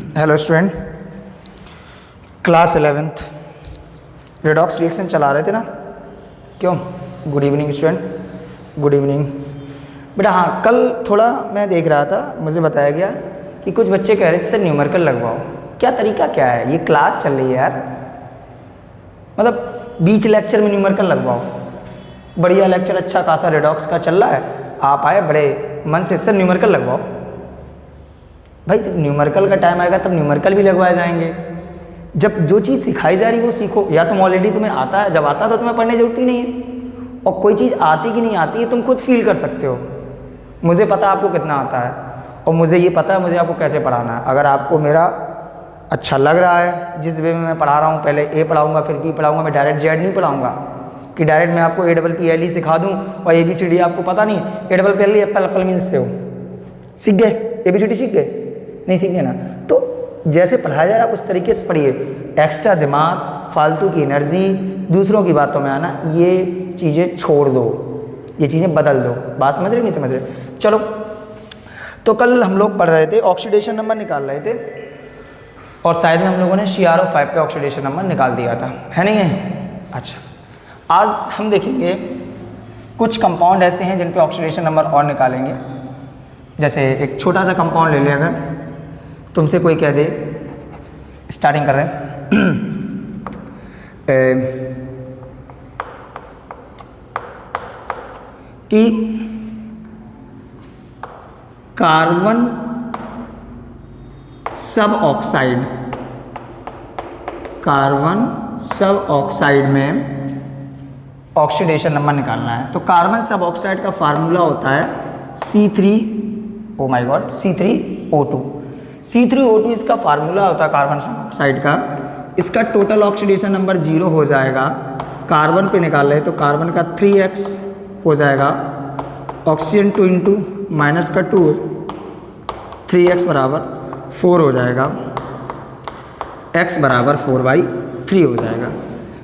Hello student, class 11th redox reaction चला रहे थे ना? क्यों? Good evening student, good evening बेटा। हाँ, कल थोड़ा मैं देख रहा था, मुझे बताया गया कि कुछ बच्चे कह रहे थे सर न्यूमेरिकल लगवाओ। क्या तरीका क्या है? ये क्लास चल रही है यार, मतलब बीच लेक्चर में न्यूमेरिकल लगवाओ। बढ़िया लेक्चर अच्छा खासा रेडॉक्स का चल रहा है, आप आए बड़े मन से सर न्यूमेरिकल लगवाओ। भाई जब न्यूमेरिकल का टाइम आएगा तब न्यूमेरिकल भी लगवाए जाएंगे। जब जो चीज़ सिखाई जा रही है वो सीखो। या तुम ऑलरेडी तुम्हें आता है, जब आता है तो तुम्हें पढ़ने की जरूरत ही नहीं है। और कोई चीज़ आती कि नहीं आती है तुम खुद फील कर सकते हो। मुझे पता है आपको कितना आता है और मुझे ये पता है मुझे आपको कैसे पढ़ाना है। अगर आपको मेरा अच्छा लग रहा है जिस वे में मैं पढ़ा रहा हूँ, पहले ए पढ़ाऊँगा फिर बी पढ़ाऊँगा, मैं डायरेक्ट जेड नहीं पढ़ाऊँगा कि डायरेक्ट मैं आपको APPLE सिखा दूँ और ABCD आपको पता नहीं। APPLE एप्पल एप्पल मीन्स से हो, सीख गए? ABCD सीख गए? नहीं सीख गए ना? तो जैसे पढ़ाया जा रहा है उस तरीके से पढ़िए। एक्स्ट्रा दिमाग, फालतू की एनर्जी, दूसरों की बातों में आना, ये चीज़ें छोड़ दो, ये चीज़ें बदल दो। बात समझ रहे नहीं समझ रहे? चलो, तो कल हम लोग पढ़ रहे थे, ऑक्सीडेशन नंबर निकाल रहे थे और शायद में हम लोगों ने CrO5 पे ऑक्सीडेशन नंबर निकाल दिया था, है नहीं है? अच्छा, आज हम देखेंगे कुछ कंपाउंड ऐसे हैं जिन पे ऑक्सीडेशन नंबर और निकालेंगे। जैसे एक छोटा सा कंपाउंड ले लें, अगर तुमसे कोई कह दे, स्टार्टिंग कर रहे हैं कि कार्बन सब ऑक्साइड, कार्बन सब ऑक्साइड में ऑक्सीडेशन नंबर निकालना है। तो कार्बन सब ऑक्साइड का फार्मूला होता है C3O2। C3O2 इसका फार्मूला होता है कार्बन सब ऑक्साइड का। इसका टोटल ऑक्सीडेशन नंबर 0 हो जाएगा। कार्बन पे निकाल रहे तो कार्बन का 3x हो जाएगा, ऑक्सीजन 2 इंटू माइनस का 2, 3x बराबर 4 हो जाएगा, x बराबर 4/3 हो जाएगा।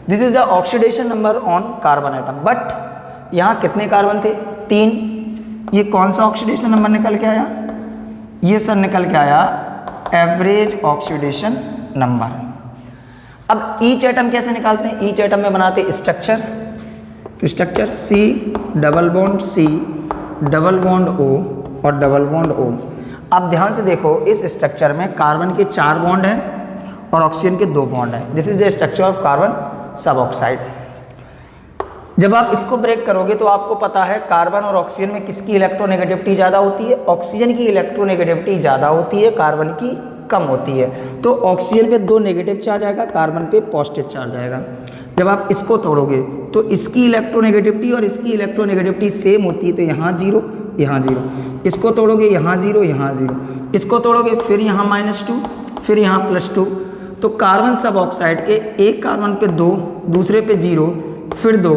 This is the oxidation number on carbon atom. But यहाँ कितने कार्बन थे? 3। ये कौन सा ऑक्सीडेशन नंबर निकल के आया? ये सर निकल के आया एवरेज ऑक्सीडेशन नंबर। अब ईच एटम कैसे निकालते हैं? ईच एटम में बनाते स्ट्रक्चर। तो structure C double bond C double bond O और डबल बॉन्ड O। अब ध्यान से देखो, इस स्ट्रक्चर में कार्बन के 4 बॉन्ड हैं और ऑक्सीजन के 2 बॉन्ड हैं। This is the structure of carbon सब ऑक्साइड। जब आप इसको ब्रेक करोगे तो आपको पता है कार्बन और ऑक्सीजन में किसकी इलेक्ट्रोनेगेटिविटी ज़्यादा होती है? ऑक्सीजन की इलेक्ट्रोनेगेटिविटी ज़्यादा होती है, कार्बन की कम होती है। तो ऑक्सीजन पे 2 नेगेटिव चार्ज आएगा, कार्बन पे पॉजिटिव चार्ज आएगा। जब आप इसको तोड़ोगे तो इसकी इलेक्ट्रोनेगेटिविटी और इसकी इलेक्ट्रोनेगेटिविटी सेम होती है, तो यहाँ 0 यहाँ 0। इसको तोड़ोगे यहाँ 0 यहाँ 0। इसको तोड़ोगे फिर यहाँ -2 फिर यहाँ +2। तो कार्बन सब ऑक्साइड के एक कार्बन पे 2, दूसरे पे 0 फिर 2,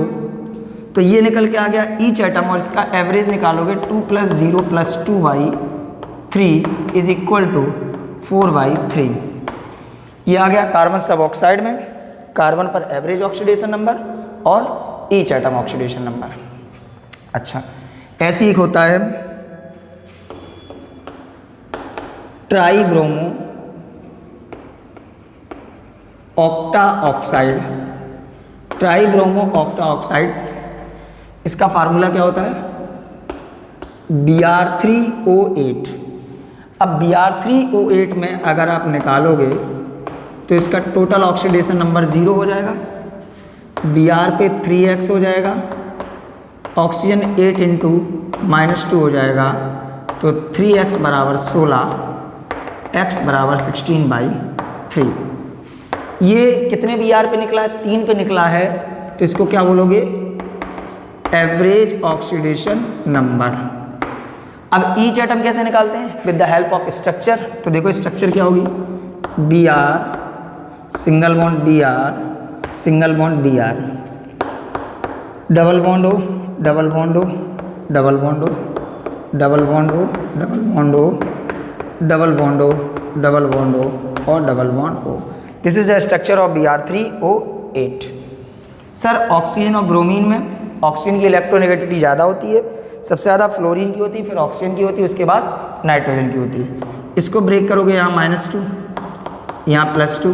तो ये निकल के आ गया ईच एटम। और इसका एवरेज निकालोगे 2 + 0 + 2/3 इज इक्वल टू 4/3। ये आ गया कार्बन सब ऑक्साइड में कार्बन पर एवरेज ऑक्सीडेशन नंबर और ईच एटम ऑक्सीडेशन नंबर। अच्छा, ऐसे एक होता है tribromo octa oxide. Tribromo octa oxide, इसका फार्मूला क्या होता है? Br3O8। अब Br3O8 में अगर आप निकालोगे तो इसका टोटल ऑक्सीडेशन नंबर 0 हो जाएगा। Br पे 3x हो जाएगा, ऑक्सीजन 8 इंटू -2 हो जाएगा, तो 3x बराबर 16, x बराबर 16/3। ये कितने Br पे निकला है? 3 पे निकला है, तो इसको क्या बोलोगे? Average oxidation number. अब ईच एटम कैसे निकालते हैं? With the help of structure. तो देखो स्ट्रक्चर क्या होगी? Br single bond Br single bond Br, double bond O double bond O double bond O double bond O double bond O double bond O double bond O और double bond O। This is the structure of Br3O8। Sir oxygen और bromine में oxygen की electronegativity ज़्यादा होती है, सबसे ज़्यादा fluorine की होती है, फिर ऑक्सीजन की होती है, उसके बाद नाइट्रोजन की होती है। इसको ब्रेक करोगे यहाँ -2 यहाँ +2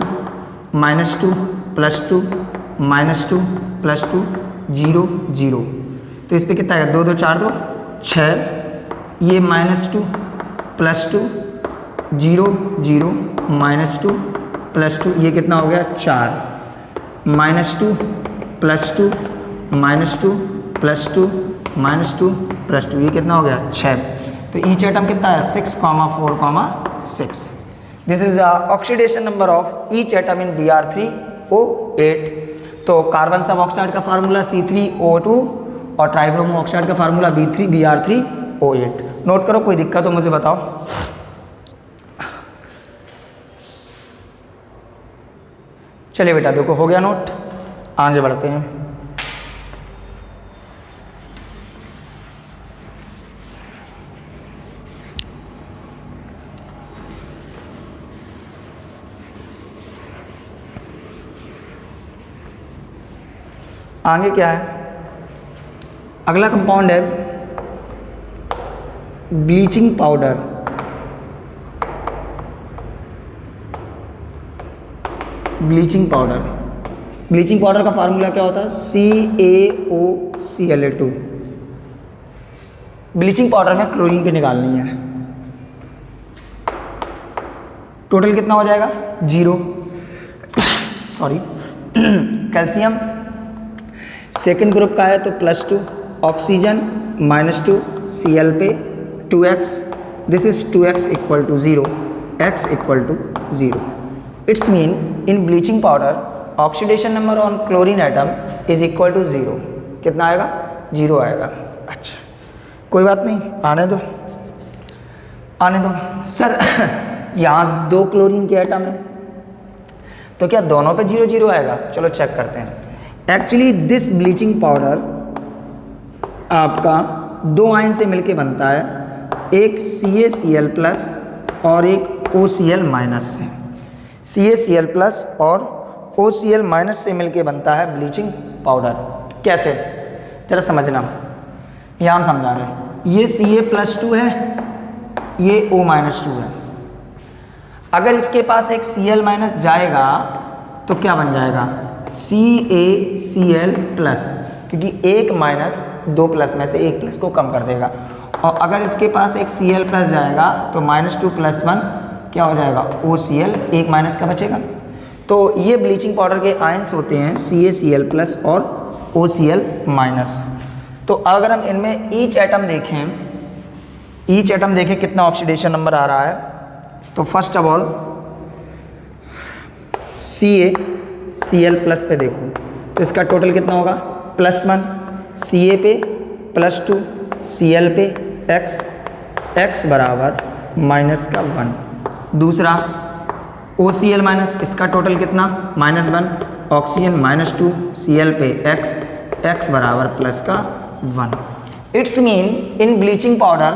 -2 +2 -2 +2 0 0। तो इस पे कितना है 2 2 4 2 6। ये -2 +2 0 0 -2 +2 ये कितना हो गया 4। -2 +2 -2 +2 -2 +2 ये कितना हो गया 6। तो ईच एटम कितना है 6, 4, 6। This is oxidation number of each atom in Br3O8। तो कार्बन सब ऑक्साइड का फार्मूला C3O2 और ट्राइब्रोमो ऑक्साइड का फार्मूला B3Br3O8। नोट करो, कोई दिक्कत हो मुझे बताओ। चलिए बेटा देखो हो गया नोट, आगे बढ़ते हैं। आगे क्या है, अगला कंपाउंड है bleaching powder. Bleaching powder, bleaching powder का फार्मूला क्या होता है CaOCl2। ब्लीचिंग पाउडर में क्लोरीन की निकालनी है। टोटल कितना हो जाएगा 0। सॉरी कैल्शियम सेकेंड ग्रुप का है तो +2, ऑक्सीजन -2, Cl पे 2x, this is 2x equal to 0, x equal to 0। It's mean in bleaching powder oxidation number on chlorine atom is equal to 0। कितना आएगा 0 आएगा। अच्छा कोई बात नहीं, आने दो आने दो। सर यहाँ 2 क्लोरीन के एटम है तो क्या दोनों पे 0 0 आएगा? चलो चेक करते हैं। एक्चुअली दिस ब्लीचिंग पाउडर आपका 2 आयन से मिलके बनता है, एक CaCl+ और एक OCl- से। CaCl+ और OCl- से मिलके बनता है ब्लीचिंग पाउडर। कैसे जरा समझना, यहाँ हम समझा रहे हैं। ये Ca+2 है, ये O-2 है। अगर इसके पास एक Cl- जाएगा तो क्या बन जाएगा CaCl+, क्योंकि 1 माइनस 2 प्लस में से 1 प्लस को कम कर देगा। और अगर इसके पास एक Cl+ जाएगा तो -2 + 1 क्या हो जाएगा OCl, 1 माइनस का बचेगा। तो ये ब्लीचिंग पाउडर के आयंस होते हैं CaCl+ और OCl-। तो अगर हम इनमें ईच एटम देखें कितना ऑक्सीडेशन नंबर आ रहा है, तो फर्स्ट ऑफ ऑल CaCl+ पे देखो तो इसका टोटल कितना होगा +1, Ca पे +2, Cl पे x बराबर -1। दूसरा OCl-, इसका टोटल कितना -1, ऑक्सीजन -2, Cl पे x बराबर +1। It's mean in bleaching powder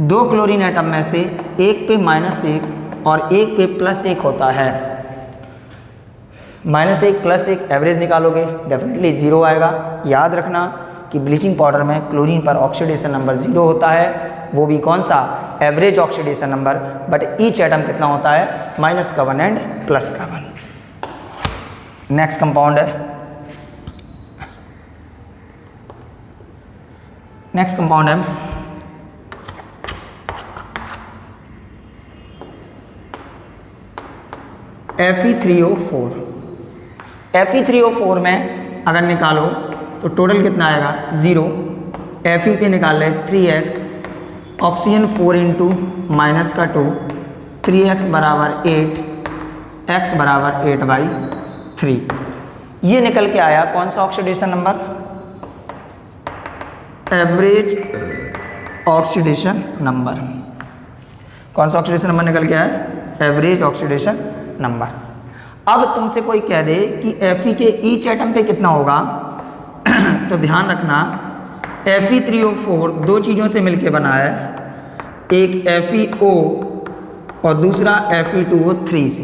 2 chlorine atom में से एक पे -1 और एक पे +1 होता है। -1 + 1 एवरेज निकालोगे डेफिनेटली 0 आएगा। याद रखना कि ब्लीचिंग पाउडर में क्लोरीन पर ऑक्सीडेशन नंबर 0 होता है, वो भी कौन सा average oxidation number, but each atom कितना होता है -1 एंड +1। नेक्स्ट कंपाउंड है Fe3O4। Fe3O4 में अगर निकालो तो टोटल कितना आएगा 0। Fe पे निकाल ले 3x, ऑक्सीजन 4 इंटू -2, 3x बराबर 8, x बराबर 8/3। ये निकल के आया कौन सा oxidation number, average oxidation number. कौन सा ऑक्सीडेशन नंबर निकल के आया, एवरेज ऑक्सीडेशन नंबर। अब तुमसे कोई कह दे कि Fe के ईच एटम पे कितना होगा तो ध्यान रखना Fe3O4 2 चीज़ों से मिलके बना है, एक FeO और दूसरा Fe2O3 से।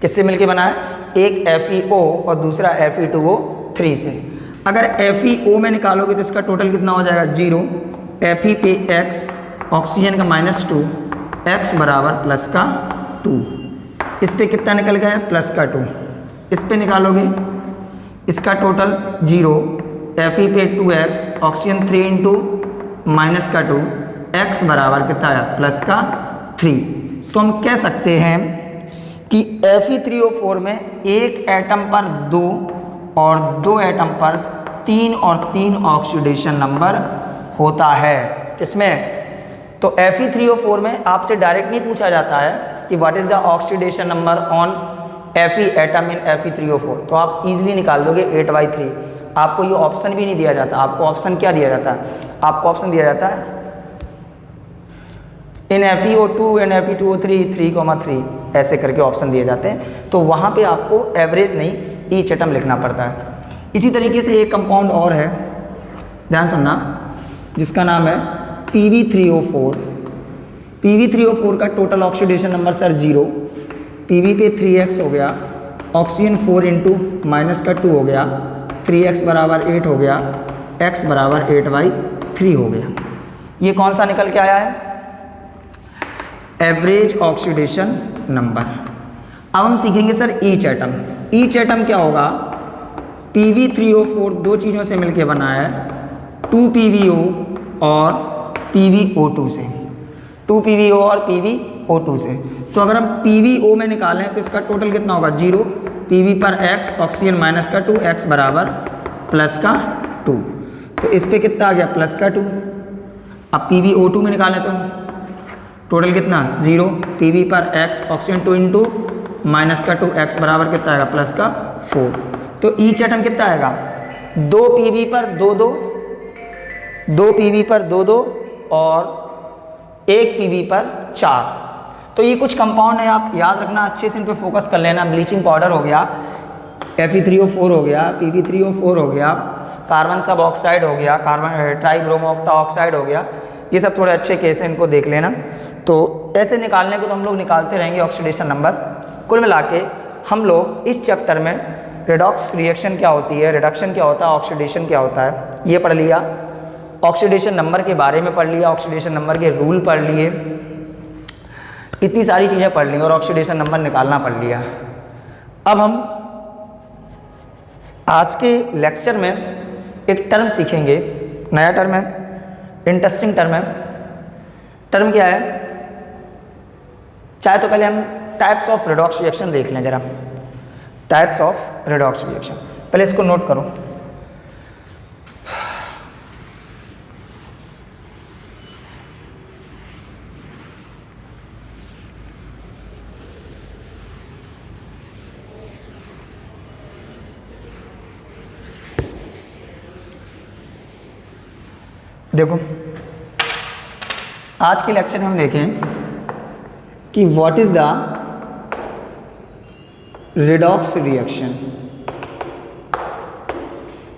किससे मिलके बना है, एक FeO और दूसरा Fe2O3 से। अगर FeO में निकालोगे तो इसका टोटल कितना हो जाएगा 0, Fe पे x, ऑक्सीजन का -2, x बराबर +2। इस पे कितना निकल गया प्लस का 2, इस पे निकालोगे इसका टोटल 0, Fe पे 2x, ऑक्सीजन 3 इंटू माइनस का 2, x बराबर कितना आया प्लस का 3। तो हम कह सकते हैं कि Fe3O4 में एक एटम पर 2 और 2 एटम पर 3 और 3 ऑक्सीडेशन नंबर होता है। किसमें? तो Fe3O4 में आपसे डायरेक्ट नहीं पूछा जाता है कि what is the oxidation number on Fe atom in Fe3O4, तो आप इजीली निकाल दोगे 8/3। आपको ये ऑप्शन भी नहीं दिया जाता। आपको ऑप्शन क्या दिया जाता है? आपको ऑप्शन दिया जाता है इन FeO2 एंड Fe2O3 3,3 ऐसे करके ऑप्शन दिए जाते हैं। तो वहाँ पे आपको एवरेज नहीं ईच एटम लिखना पड़ता है। इसी तरीके से एक कंपाउंड और है, ध्यान सुनना, जिसका नाम है Pb3O4। Pb3O4 का total oxidation number sir 0, Pb पे 3x हो गया, ऑक्सीजन 4 इंटू माइनस का 2 हो गया, 3x बराबर 8 हो गया, x बराबर 8/3 हो गया। ये कौन सा निकल के आया है? Average oxidation number. अब हम सीखेंगे sir each atom. Each atom क्या होगा? Pb3O4 दो चीज़ों से मिलके बना है, 2PbO और PbO2 से, 2PbO और PbO2 से। तो अगर हम PbO में निकालें तो इसका टोटल कितना होगा 0, Pb पर x, ऑक्सीजन माइनस का 2, x बराबर प्लस का 2। तो इस पे कितना आ गया प्लस का 2। अब PbO2 में निकालें तो टोटल कितना 0, Pb पर x, ऑक्सीजन 2 इंटू माइनस का 2, x बराबर कितना आएगा प्लस का 4। तो ईच एटम कितना आएगा 2 Pb पर 2 Pb पर 2 और 1 Pb पर 4। तो ये कुछ कंपाउंड है, आप याद रखना, अच्छे से इन पे फोकस कर लेना। ब्लीचिंग पाउडर हो गया, Fe3O4 हो गया, Pb3O4 हो गया, कार्बन सब ऑक्साइड हो गया, कार्बन ट्राइब्रोमो ऑक्टा ऑक्साइड हो गया, ये सब थोड़े अच्छे केस हैं, इनको देख लेना। तो ऐसे निकालने को तो हम लोग निकालते रहेंगे ऑक्सीडेशन नंबर। कुल मिला के हम लोग इस चैप्टर में रेडॉक्स रिएक्शन क्या होती है, रिडक्शन क्या होता है, ऑक्सीडेशन क्या होता है, ये पढ़ लिया। ऑक्सीडेशन नंबर के बारे में पढ़ लिया, ऑक्सीडेशन नंबर के रूल पढ़ लिए, इतनी सारी चीज़ें पढ़ ली और ऑक्सीडेशन नंबर निकालना पढ़ लिया। अब हम आज के लेक्चर में एक टर्म सीखेंगे, नया टर्म है, इंटरेस्टिंग टर्म है। टर्म क्या है? चाहे तो पहले हम टाइप्स ऑफ रेडॉक्स रिएक्शन देख लें जरा। टाइप्स ऑफ रेडॉक्स रिएक्शन, पहले इसको नोट करो। देखो आज के लेक्चर में हम देखें कि what is the redox reaction.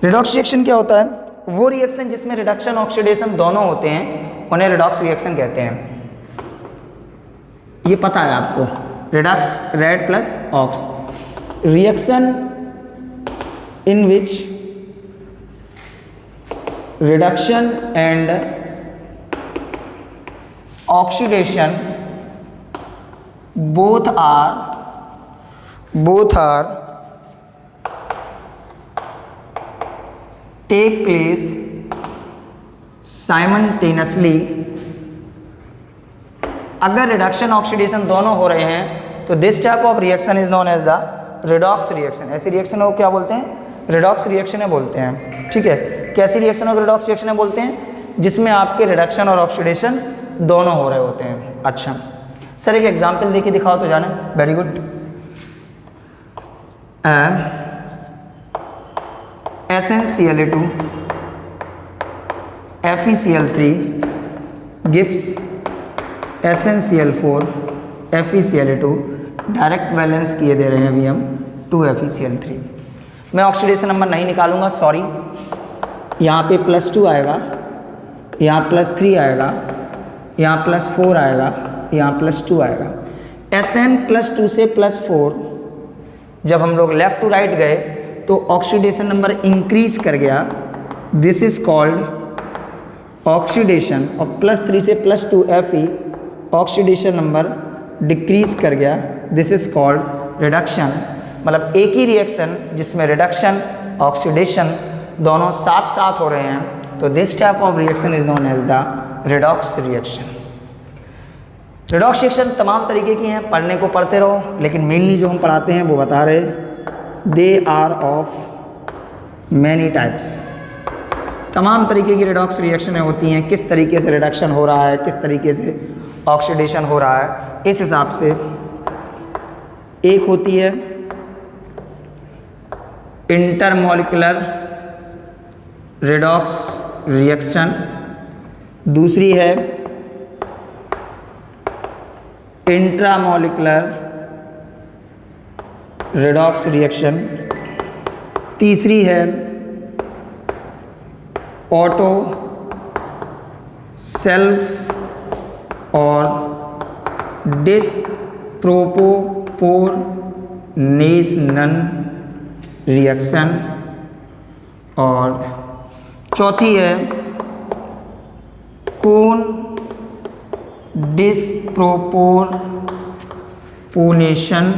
Redox reaction क्या होता है? वो रिएक्शन जिसमें रिडक्शन ऑक्सीडेशन दोनों होते हैं उन्हें रेडॉक्स रिएक्शन कहते हैं। ये पता है आपको, redox red plus ox, reaction in which reduction and oxidation both are take place simultaneously। अगर रिडक्शन ऑक्सीडेशन दोनों हो रहे हैं तो this type of reaction is known as the redox reaction. ऐसी रिएक्शन को क्या बोलते हैं? रेडॉक्स रिएक्शन है बोलते हैं। ठीक है, कैसी रिएक्शन को रेडॉक्स रिएक्शन है बोलते हैं? जिसमें आपके रिडक्शन और ऑक्सीडेशन दोनों हो रहे होते हैं। अच्छा सर एक एग्जांपल देके दिखाओ तो जाने। Very good. SnCl2 FeCl3 gives SnCl4 FeCl2, direct balance किए दे रहे हैं अभी हम 2 FeCl3। मैं ऑक्सीडेशन नंबर नहीं निकालूंगा, सॉरी। यहाँ पे +2 आएगा, यहाँ +3 आएगा, यहाँ +4 आएगा, यहाँ +2 आएगा। Sn+2 से +4 जब हम लोग लेफ़्ट टू राइट गए तो ऑक्सीडेशन नंबर इंक्रीज कर गया, दिस इज कॉल्ड ऑक्सीडेशन। और +3 से +2 Fe, ऑक्सीडेशन नंबर डिक्रीज कर गया, दिस इज कॉल्ड रिडक्शन। मतलब एक ही रिएक्शन जिसमें रिडक्शन ऑक्सीडेशन दोनों साथ साथ हो रहे हैं, तो this type of reaction is known as the redox reaction. Redox reaction तमाम तरीके की हैं, पढ़ने को पढ़ते रहो, लेकिन मेनली जो हम पढ़ाते हैं वो बता रहे, they are of many types. तमाम तरीके की रिडॉक्स रिएक्शनें होती हैं, किस तरीके से रिडक्शन हो रहा है, किस तरीके से ऑक्सीडेशन हो रहा है, इस हिसाब से। एक होती है इंटरमॉलिक्यूलर रिडॉक्स रिएक्शन, दूसरी है इंट्रामॉलिक्यूलर रिडॉक्स रिएक्शन, तीसरी है ऑटो सेल्फ और डिसप्रोपोर्शनल रिएक्शन, और चौथी है कोन डिसप्रोपोर्शनल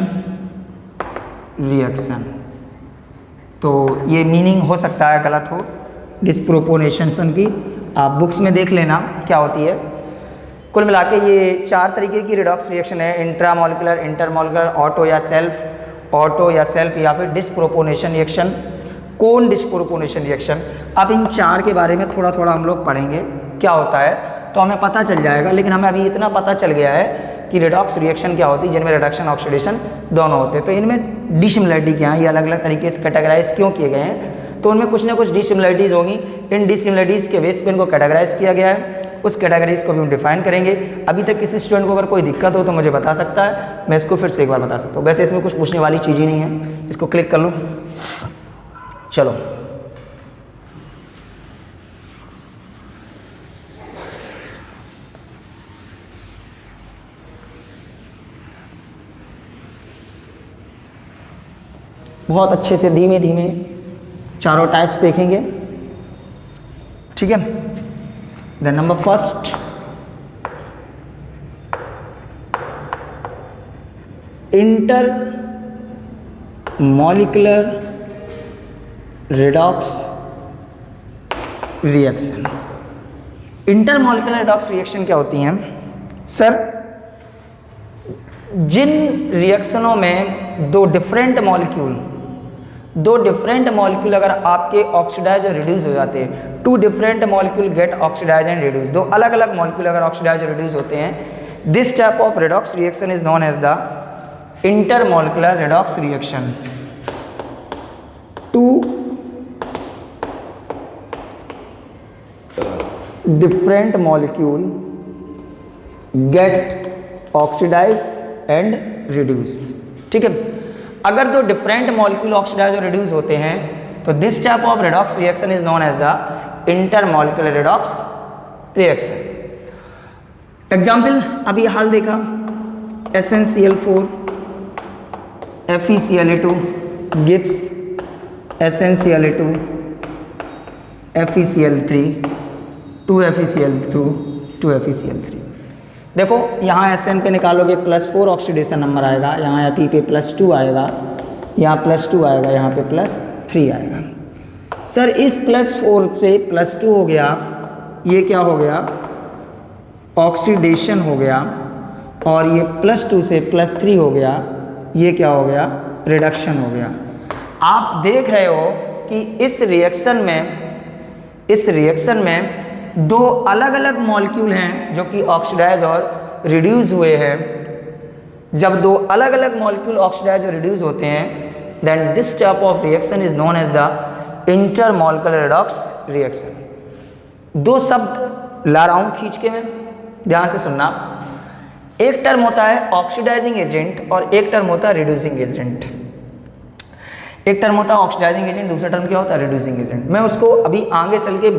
रिएक्शन। तो ये मीनिंग हो सकता है गलत हो डिसप्रोपोर्शनल की, आप बुक्स में देख लेना क्या होती है। कुल मिला के ये 4 तरीके की रिडॉक्स रिएक्शन है, इंट्रामॉलिक्यूलर, इंटरमॉलिक्यूलर, ऑटो या सेल्फ या फिर डिसप्रोपोर्शनल रिएक्शन, कोन डिसप्रोपोर्शनल रिएक्शन। अब इन 4 के बारे में थोड़ा थोड़ा हम लोग पढ़ेंगे क्या होता है, तो हमें पता चल जाएगा। लेकिन हमें अभी इतना पता चल गया है कि रिडॉक्स रिएक्शन क्या होती है, जिनमें रिडक्शन ऑक्सीडेशन दोनों होते हैं। तो इनमें डिसिमिलरिटी क्या है, ये अलग अलग तरीके से कैटेगराइज क्यों किए गए हैं, तो उनमें कुछ ना कुछ डिसिमिलरिटीज़ होंगी। इन डिसिमिलरिटीज़ के बेस पे इनको कैटेगराइज किया गया है, उस कैटेगरीज को भी हम डिफाइन करेंगे। अभी तक किसी स्टूडेंट को अगर कोई दिक्कत हो तो मुझे बता सकता है, मैं इसको फिर से एक बार बता सकता हूँ। वैसे इसमें कुछ पूछने वाली चीज़ ही नहीं है, इसको क्लिक कर लो। चलो बहुत अच्छे से धीमे धीमे चारों टाइप्स देखेंगे, ठीक है। The number first, inter molecular redox reaction. Inter molecular redox reaction क्या होती हैं सर? जिन रिएक्शनों में दो डिफरेंट मॉलिक्यूल अगर आपके ऑक्सीडाइज और रिड्यूस हो जाते हैं, 2 different molecule get oxidise and reduce, 2 अलग अलग मॉलिक्यूल अगर ऑक्सीडाइज और रिड्यूस होते हैं, this type of redox reaction is known as the inter molecular redox reaction. 2 different molecule get oxidise and reduce, ठीक है। अगर 2 डिफरेंट मॉलिक्यूल ऑक्सीडाइज और रिड्यूस होते हैं तो this type of redox reaction is known as the inter molecular redox reaction. Example अभी हाल देखा, SnCl4 FeCl2 Gibbs SnCl2 FeCl3 2FeCl2 2FeCl3। देखो यहाँ Sn पे निकालोगे +4 ऑक्सीडेशन नंबर आएगा, यहाँ Fe पे +2 आएगा, यहाँ +2 आएगा, यहाँ पे +3 आएगा। सर इस +4 से +2 हो गया, ये क्या हो गया? ऑक्सीडेशन हो गया, और ये +2 से +3 हो गया, ये क्या हो गया? रिडक्शन हो गया। आप देख रहे हो कि इस रिएक्शन में 2 अलग अलग मॉलिक्यूल हैं जो कि ऑक्सीडाइज और रिड्यूस हुए हैं। जब 2 अलग अलग मॉलिक्यूल ऑक्सीडाइज और रिड्यूस होते हैं, then this type of reaction is known as the intermolecular redox reaction. 2 शब्द ला रहा हूँ खींच के, मैं ध्यान से सुनना। एक टर्म होता है ऑक्सीडाइजिंग एजेंट और एक टर्म होता है रिड्यूसिंग एजेंट। एक टर्म होता है ऑक्सीडाइजिंग एजेंट, दूसरा टर्म क्या होता है? Reducing agent. मैं उसको अभी आगे चल के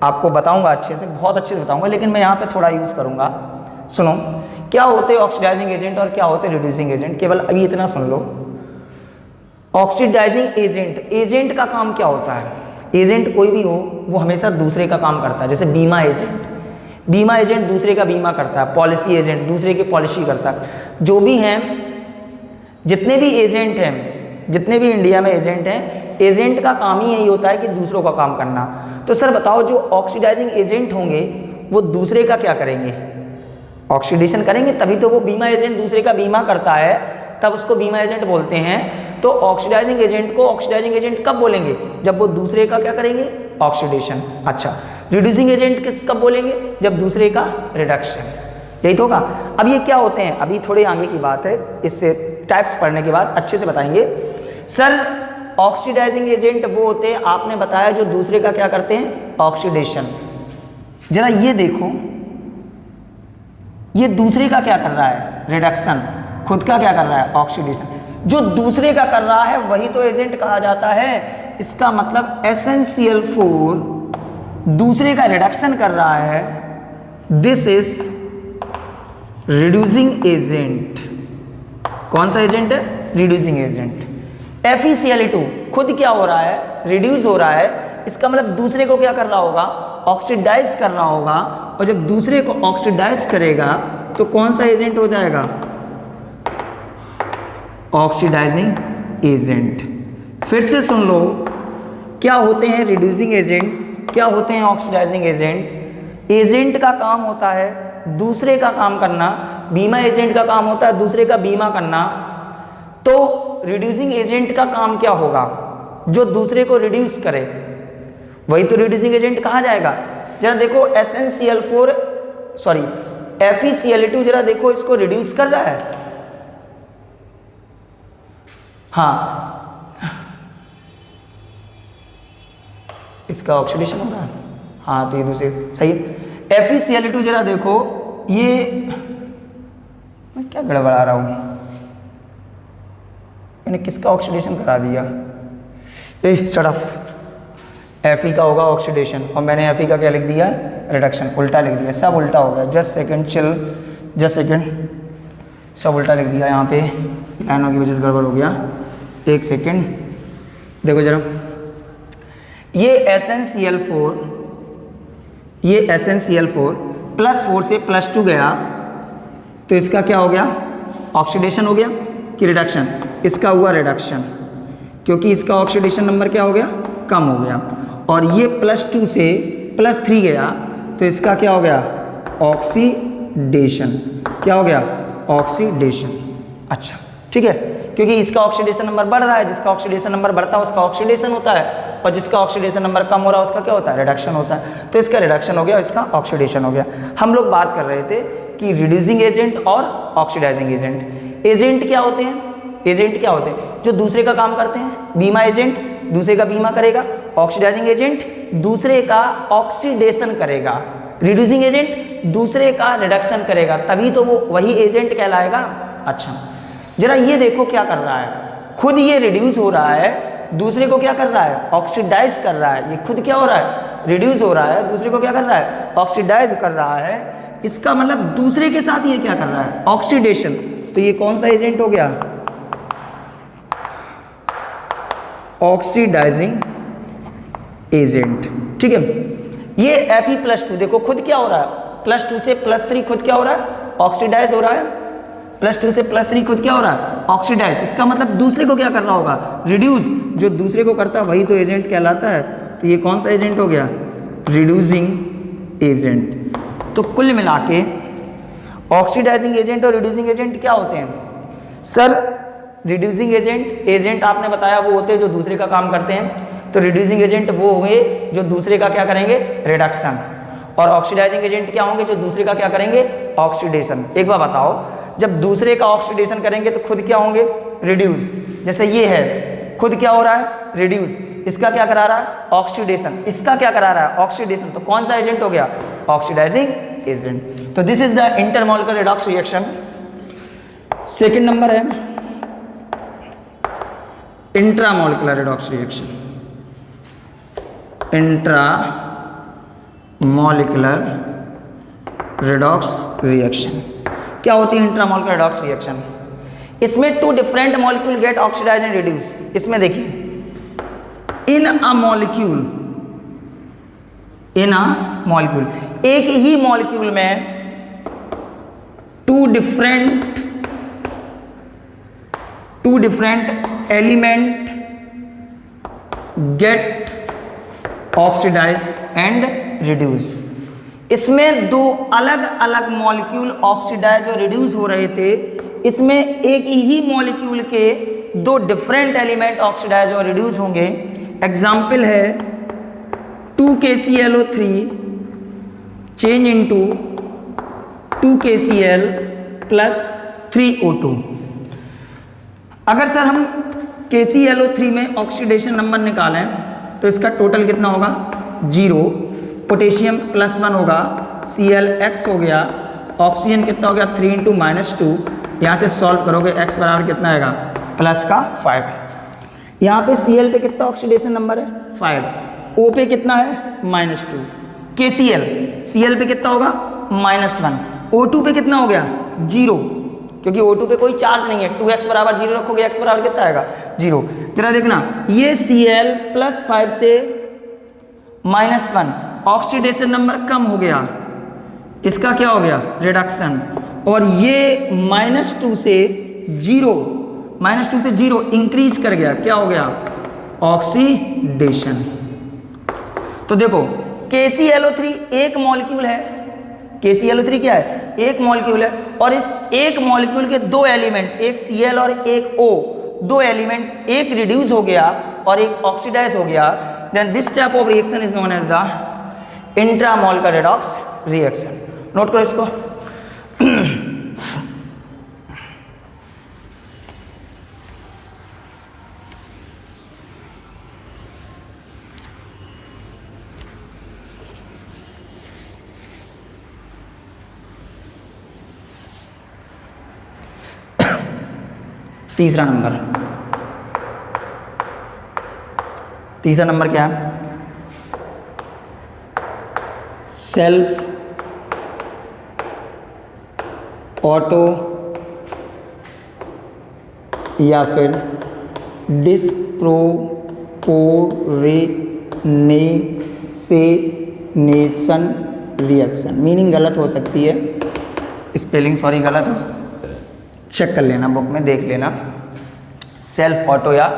आपको बताऊंगा, अच्छे से, बहुत अच्छे से बताऊंगा, लेकिन मैं यहाँ पे थोड़ा यूज़ करूंगा। सुनो, क्या होते हैं ऑक्सीडाइजिंग एजेंट और क्या होते हैं रिड्यूसिंग एजेंट, केवल अभी इतना सुन लो। ऑक्सीडाइजिंग एजेंट का काम क्या होता है? एजेंट कोई भी हो वो हमेशा दूसरे का काम करता है। जैसे बीमा एजेंट दूसरे का बीमा करता है, पॉलिसी एजेंट दूसरे की पॉलिसी करता है। जो भी हैं, जितने भी एजेंट हैं, जितने भी इंडिया में एजेंट हैं, एजेंट का काम ही यही होता है कि दूसरों का काम करना। तो सर बताओ, जो ऑक्सीडाइजिंग एजेंट होंगे वो दूसरे का क्या करेंगे? ऑक्सीडेशन करेंगे, तभी तो वो बीमा एजेंट दूसरे का बीमा करता है, तब उसको बीमा एजेंट बोलते हैं। तो ऑक्सीडाइजिंग एजेंट को ऑक्सीडाइजिंग एजेंट कब बोलेंगे? जब वो दूसरे का क्या करेंगे? ऑक्सीडेशन। अच्छा, रिड्यूसिंग एजेंट किस कब बोलेंगे? जब दूसरे का रिडक्शन। यही तो होगा। अब ये क्या होते हैं, अभी थोड़े आगे की बात है, इससे टाइप्स पढ़ने के बाद अच्छे से बताएंगे। सर ऑक्सीडाइजिंग एजेंट वो होते हैं, आपने बताया, जो दूसरे का क्या करते हैं? ऑक्सीडेशन। जरा ये देखो, ये दूसरे का क्या कर रहा है? रिडक्शन। खुद का क्या कर रहा है? ऑक्सीडेशन। जो दूसरे का कर रहा है वही तो एजेंट कहा जाता है। इसका मतलब SnCl4 दूसरे का रिडक्शन कर रहा है, दिस इज रिड्यूसिंग एजेंट। कौन सा एजेंट है? Reducing agent. FeCl2 खुद क्या हो रहा है? रिड्यूस हो रहा है। इसका मतलब दूसरे को क्या कर रहा होगा? ऑक्सीडाइज कर रहा होगा। और जब दूसरे को ऑक्सीडाइज करेगा तो कौन सा एजेंट हो जाएगा? Oxidising agent. फिर से सुन लो, क्या होते हैं रिड्यूसिंग एजेंट, क्या होते हैं ऑक्सीडाइजिंग एजेंट? एजेंट का काम होता है दूसरे का काम करना, बीमा एजेंट का काम होता है दूसरे का बीमा करना। तो रिड्यूसिंग एजेंट का काम क्या होगा? जो दूसरे को रिड्यूस करे, वही तो रिड्यूसिंग एजेंट कहा जाएगा। जरा देखो SnCl4 सॉरी FeCl2, जरा देखो इसको रिड्यूस कर रहा है। हाँ, इसका ऑक्सीडेशन हो रहा है। हाँ, तो ये दूसरे सही। FeCl2 जरा देखो, ये मैं क्या गड़बड़ा रहा हूँ, मैंने किसका ऑक्सीडेशन करा दिया? सड़फ Fe का होगा ऑक्सीडेशन, और मैंने Fe का क्या लिख दिया? रिडक्शन। उल्टा लिख दिया, सब उल्टा हो गया। Just second, chill, just second, सब उल्टा लिख दिया। यहाँ पे लाइनों की वजह से गड़बड़ हो गया। एक सेकंड, देखो जरा, ये SnCl4, ये SnCl4 +4 से +2 गया, तो इसका क्या हो गया? ऑक्सीडेशन हो गया कि रिडक्शन? इसका हुआ रिडक्शन, क्योंकि इसका ऑक्सीडेशन नंबर क्या हो गया? कम हो गया। और ये +2 से +3 गया, तो इसका क्या हो गया? ऑक्सीडेशन। क्या हो गया? ऑक्सीडेशन। अच्छा, ठीक है, क्योंकि इसका ऑक्सीडेशन नंबर बढ़ रहा है, जिसका ऑक्सीडेशन नंबर बढ़ता है उसका ऑक्सीडेशन होता है, और जिसका ऑक्सीडेशन नंबर कम हो रहा है उसका क्या होता है? रिडक्शन होता है। तो इसका रिडक्शन हो गया, इसका ऑक्सीडेशन हो गया। हम लोग बात कर रहे थे कि रिड्यूसिंग एजेंट और ऑक्सीडाइजिंग एजेंट। एजेंट क्या होते हैं? एजेंट क्या होते हैं? जो दूसरे का काम करते हैं। बीमा एजेंट दूसरे का बीमा करेगा, ऑक्सीडाइजिंग एजेंट दूसरे का ऑक्सीडेशन करेगा, रिड्यूसिंग एजेंट दूसरे का रिडक्शन करेगा, तभी तो वो वही एजेंट कहलाएगा। अच्छा, जरा ये देखो क्या कर रहा है, खुद ये रिड्यूस हो रहा है, दूसरे को क्या कर रहा है? ऑक्सीडाइज कर रहा है। ये खुद क्या हो रहा है? रिड्यूस हो रहा है, दूसरे को क्या कर रहा है? ऑक्सीडाइज कर रहा है। इसका मतलब दूसरे के साथ ये क्या कर रहा है? ऑक्सीडेशन। तो ये कौन सा एजेंट हो गया? Oxidising agent. ठीक है, ये Fe+2 देखो खुद क्या हो रहा है? +2 से +3 खुद क्या हो रहा है? ऑक्सीडाइज हो रहा है। +2 से +3 खुद क्या हो रहा है? ऑक्सीडाइज। इसका मतलब दूसरे को क्या कर रहा होगा? रिड्यूस। जो दूसरे को करता है वही तो एजेंट कहलाता है। तो ये कौन सा एजेंट हो गया? Reducing agent. तो कुल मिला के ऑक्सीडाइजिंग एजेंट और रिड्यूसिंग एजेंट क्या होते हैं? सर रिड्यूसिंग एजेंट आपने बताया वो होते हैं जो दूसरे का काम करते हैं। तो रिड्यूसिंग एजेंट वो हुए जो दूसरे का क्या करेंगे? रिडक्शन। और ऑक्सीडाइजिंग एजेंट क्या होंगे? जो दूसरे का क्या करेंगे? ऑक्सीडेशन। एक बार बताओ, जब दूसरे का ऑक्सीडेशन करेंगे तो खुद क्या होंगे? रिड्यूस। जैसे ये है, खुद क्या हो रहा है? रिड्यूस। इसका क्या करा रहा है? ऑक्सीडेशन। इसका क्या करा रहा है? ऑक्सीडेशन। तो कौन सा एजेंट हो गया? Oxidising agent. तो this is the intermolecular redox reaction. Second number है intramolecular redox reaction. Intramolecular redox reaction क्या होती है? इंट्रामॉलिक्यूलर रिडॉक्स रिएक्शन, इसमें 2 different molecule get oxidise and reduce. इसमें देखिए, in a molecule in a molecule, एक ही मॉलिक्यूल में two different element get oxidise and reduce. इसमें दो अलग अलग मॉलिक्यूल ऑक्सीडाइज और रिड्यूस हो रहे थे, इसमें एक ही मॉलिक्यूल के दो डिफरेंट एलिमेंट ऑक्सीडाइज और रिड्यूस होंगे। एग्जाम्पल है 2KClO3 change into 2KCl plus 3O2। अगर सर हम KClO3 में ऑक्सीडेशन नंबर निकालें तो इसका टोटल कितना होगा 0, पोटेशियम +1 होगा, Clx हो गया, ऑक्सीजन कितना हो गया 3 × -2, यहाँ से सॉल्व करोगे x बराबर कितना आएगा +5। यहाँ पे Cl पे कितना ऑक्सीडेशन नंबर है 5, O पे कितना है -2, Cl पे कितना होगा -1, O2 पे कितना हो गया 0, क्योंकि O2 पे कोई चार्ज नहीं है, 2x बराबर 0 रखोगे x बराबर कितना आएगा 0। जरा देखना ये Cl +5 से -1 ऑक्सीडेशन नंबर कम हो गया, इसका क्या हो गया रिडक्शन, और ये -2 से 0 इंक्रीज कर गया, क्या हो गया ऑक्सीडेशन। तो देखो KClO3 एक मॉलिक्यूल है, KClO3 क्या है एक मॉलिक्यूल है, और इस एक मॉलिक्यूल के दो एलिमेंट, एक Cl और एक O, दो एलिमेंट एक रिड्यूस हो गया और एक ऑक्सीडाइज हो गया, then this type of reaction is known as the intramolecular redox reaction. Note करो इसको। तीसरा नंबर क्या है, सेल्फ ऑटो या फिर डिस्प्रोपोर्शनेशन रिएक्शन। मीनिंग गलत हो सकती है, स्पेलिंग सॉरी गलत हो सकती है, चेक कर लेना, बुक में देख लेना। सेल्फ ऑटो या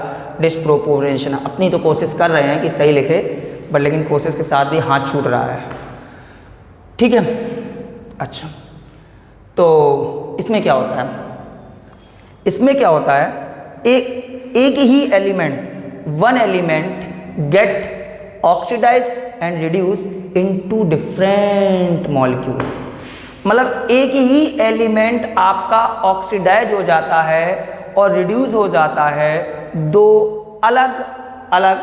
डिस्प्रोपोर्शनेशन, अपनी तो कोशिश कर रहे हैं कि सही लिखे, बट लेकिन कोशिश के साथ भी हाथ छूट रहा है, ठीक है। अच्छा, तो इसमें क्या होता है, इसमें क्या होता है, एक ही element, one element get oxidise and reduce into different molecule. मतलब एक ही एलिमेंट आपका ऑक्सीडाइज हो जाता है और रिड्यूस हो जाता है दो अलग अलग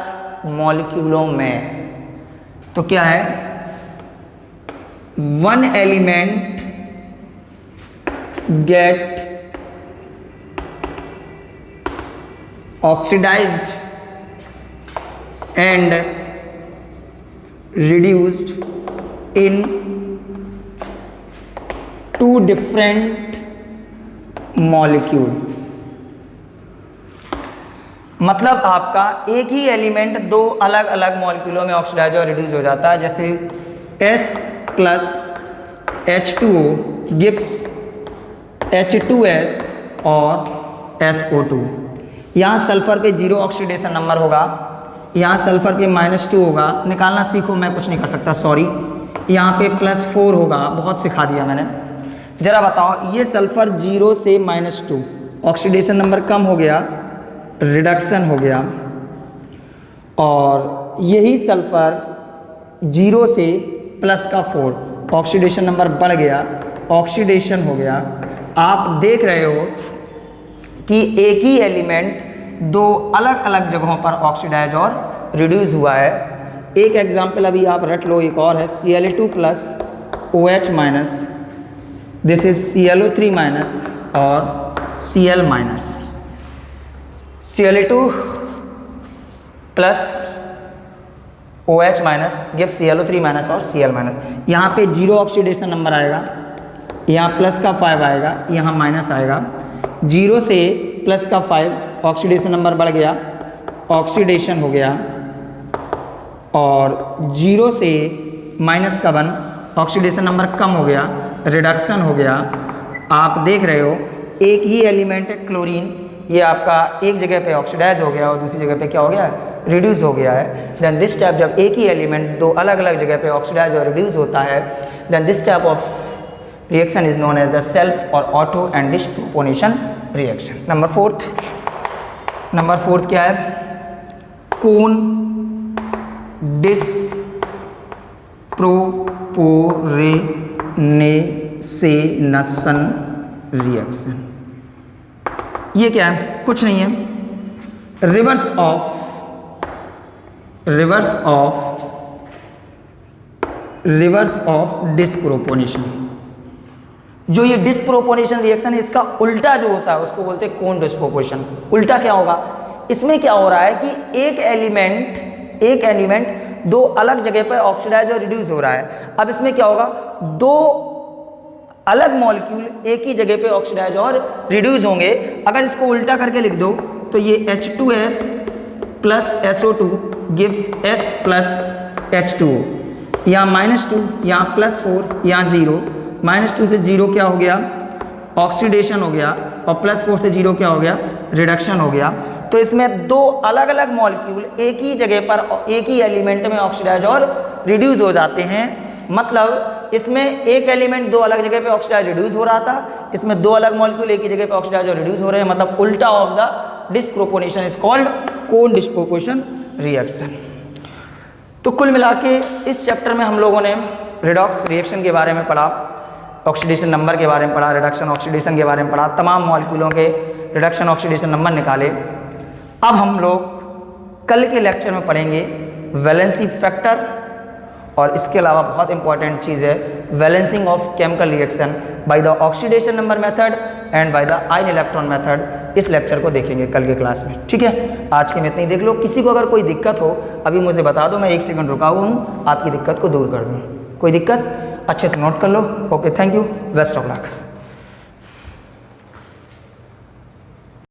मॉलिक्यूलों में। तो क्या है, one element get oxidised and reduced in two different molecule. मतलब आपका एक ही एलिमेंट दो अलग अलग मॉलिक्यूलों में ऑक्सीडाइज और रिड्यूस हो जाता है, जैसे S plus H2O gives H2S और SO2। यहाँ सल्फर पे 0 ऑक्सीडेशन नंबर होगा, यहाँ सल्फर पे -2 होगा, निकालना सीखो, मैं कुछ नहीं कर सकता सॉरी। यहाँ पे +4 होगा, बहुत सिखा दिया मैंने। जरा बताओ, ये सल्फर 0 से -2 ऑक्सीडेशन नंबर कम हो गया, रिडक्शन हो गया, और यही सल्फर 0 से +4 ऑक्सीडेशन नंबर बढ़ गया, ऑक्सीडेशन हो गया। आप देख रहे हो कि एक ही एलिमेंट दो अलग अलग जगहों पर ऑक्सीडाइज और रिड्यूस हुआ है। एक एग्जाम्पल अभी आप रट लो, एक और है Cl2 plus OH minus, this is Cl3 minus और Cl minus. Cl2 plus OH minus give Cl3 minus और Cl माइनस। यहाँ पे 0 ऑक्सीडेशन नंबर आएगा, यहाँ +5 आएगा, यहाँ माइनस आएगा। 0 से +5 ऑक्सीडेशन नंबर बढ़ गया, ऑक्सीडेशन हो गया, और 0 से माइनस का 1, ऑक्सीडेशन नंबर कम हो गया, रिडक्शन हो गया। आप देख रहे हो एक ही एलिमेंट है क्लोरीन, ये आपका एक जगह पे ऑक्सीडाइज हो गया और दूसरी जगह पे क्या हो गया है, रिड्यूस हो गया है। देन दिस टाइप, जब एक ही एलिमेंट दो अलग अलग जगह पे ऑक्सीडाइज और रिड्यूस होता है, then this type of reaction is known as the self और auto and disproportion reaction. Number fourth क्या है, कोन डिस्प्रोपोर्शनेशन रिएक्शन। ये क्या है, कुछ नहीं है, रिवर्स ऑफ डिस्प्रोपोर्शन। जो ये डिस्प्रोपोर्शन रिएक्शन है, इसका उल्टा जो होता है उसको बोलते हैं कोन डिस्प्रोपोर्शन। उल्टा क्या होगा, इसमें क्या हो रहा है कि एक एलिमेंट दो अलग जगह पर ऑक्सीडाइज और रिड्यूस हो रहा है। अब इसमें क्या होगा, दो अलग मॉलिक्यूल एक ही जगह पे ऑक्सीडाइज और रिड्यूस होंगे। अगर इसको उल्टा करके लिख दो तो ये H2S plus SO2 gives S plus H2O। यहाँ -2, यहाँ +4, यहाँ 0, -2 से 0 क्या हो गया, ऑक्सीडेशन हो गया, और +4 से 0 क्या हो गया, रिडक्शन हो गया। तो इसमें दो अलग अलग मॉलिक्यूल एक ही जगह पर एक ही एलिमेंट में ऑक्सीडाइज और रिड्यूस हो जाते हैं। मतलब इसमें एक एलिमेंट दो अलग जगह पे ऑक्सीडाइज रिड्यूस हो रहा था, इसमें दो अलग मॉलिक्यूल एक ही जगह पे ऑक्सीडाइज और रिड्यूस हो रहे हैं। मतलब उल्टा of the disproportion is called cone disproportion reaction. तो कुल मिला के इस चैप्टर में हम लोगों ने रिडॉक्स रिएक्शन के बारे में पढ़ा, ऑक्सीडेशन नंबर के बारे में पढ़ा, रिडक्शन ऑक्सीडेशन के बारे में पढ़ा, तमाम मॉलिक्यूलों के रिडक्शन ऑक्सीडेशन नंबर निकाले। अब हम लोग कल के लेक्चर में पढ़ेंगे वैलेंसी फैक्टर, और इसके अलावा बहुत इंपॉर्टेंट चीज़ है balancing of chemical reaction by the oxidation number method and by the ion electron method. इस लेक्चर को देखेंगे कल के क्लास में, ठीक है। आज के में इतना ही देख लो। किसी को अगर कोई दिक्कत हो अभी मुझे बता दो, मैं 1 सेकंड रुका हुआ हूँ, आपकी दिक्कत को दूर कर दूँ। कोई दिक्कत अच्छे से नोट कर लो। Okay, thank you, best of luck.